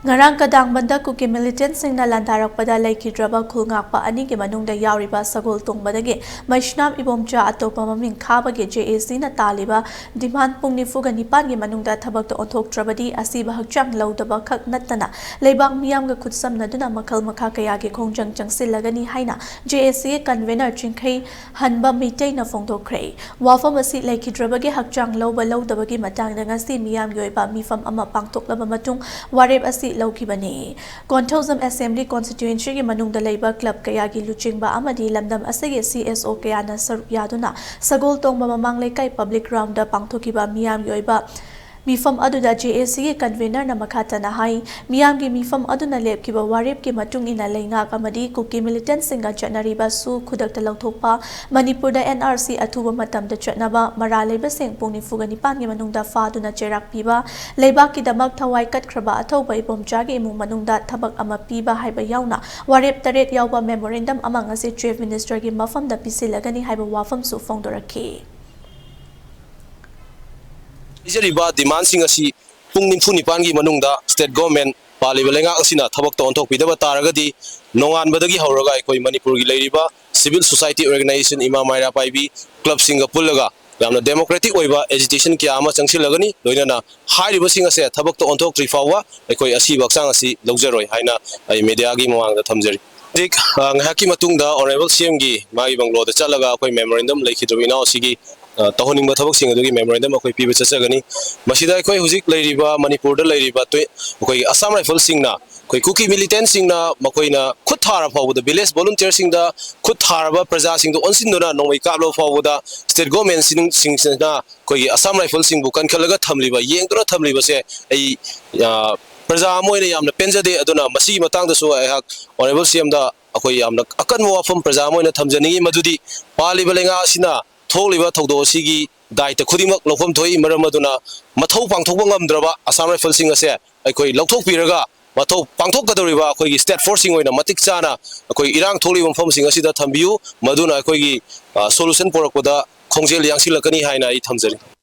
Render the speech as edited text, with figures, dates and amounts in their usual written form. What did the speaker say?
Ngarang kadangmanda kuki militant singna landarakpada laikidraba khulngakpa anigi manungda yauriba sagol tungbadagi M.Ibomcha atopa maming khabagi JAC na taliba demand pung nifuga nipangi manungda thabakta onthoktradi asiba hakchang laudaba khak nattana leibang miyamga khutsamnaduna makhal makha kyagi khongjang changshinlani haina JAC convener chingkhei hanba mitei na phongdokhrei wafam asi laikidrabagi hakchang lauba laudabagi matangda ngasi miyamgi oiba mifam ama pangtoklaba matung warep asi Laukibani. Kontozam Assembly Constituency ki manungda leiba club kyagi luchingba amadi lamdam asagi CSO kyana saruk yaduna sagol tongba mamang lekai public ground da pangthokiba miyam yoiba mifam aduda JAC ki convener na makhatana hai miyam ki mifam aduna lepkiba warep ki matung ina leinga kamadi kuki militant singa chatnariba su khudakta lauthokpa Manipur da NRC athuba matam da chatnaba maraleba sing pungni fugani pangi manungda faduna cherak piba leibak ki damak thawai katkraba athoba Ibomcha gi imung manungda thabak ama piba haiba yauna warep taret yawba memorandum amang ase chief minister gi mafam da pisilagani haiba wafam su phongdoraki Ijariba demand sing asi pung nimfu nipan gi manungda state government paliba lenga asina thabakta onthokpidaba taragadi nongan badagi hauraga ekoi Manipur gi leiriba civil society organization imamaira paibi club singa pullaga yamna democratic oiba agitation kya ama changsilagani loinana hairiba singa se thabakta onthoktrI fawa ekoi asi baksang asi logjaroi haina ai media gi mawangda thamjari dik ngahaki matungda honorable CM gi magi banglo da chalaga ekoi memorandum lekhidrobina asigi Tahoning bathabak sing adugi memorandum akoi piba chachagani masida akoi huzik leiriba Manipur da leiriba to akoi Assam rifle singna koi kuki militant singna makoina khut thara fawda village volunteer singda khut tharaba praja singdo onsindona nongmai kablo fawda state government singna koi Assam rifle singbu kankhalaga thamliba yengdora thamliba se ai praja moine yamna penjade aduna masi matang da so ai hak honorable CM da akoi yamna akan wafam praja moine thamjani madudi paliba lenga asina Tholiba Todo Sigi, Diet Kudimak, Lokum Toy, Maramaduna, Mato Pangtobangam Draba, Assam rifle sing a set, a koi Lotok Piraga, Mato Pangtokadoriva, Koi state forcing in a Matiksana, a koi Irang Tolibum from Singasida Tambu, Maduna Kogi, solution for Koda, Khongjang Silakani Haina, Tamzari.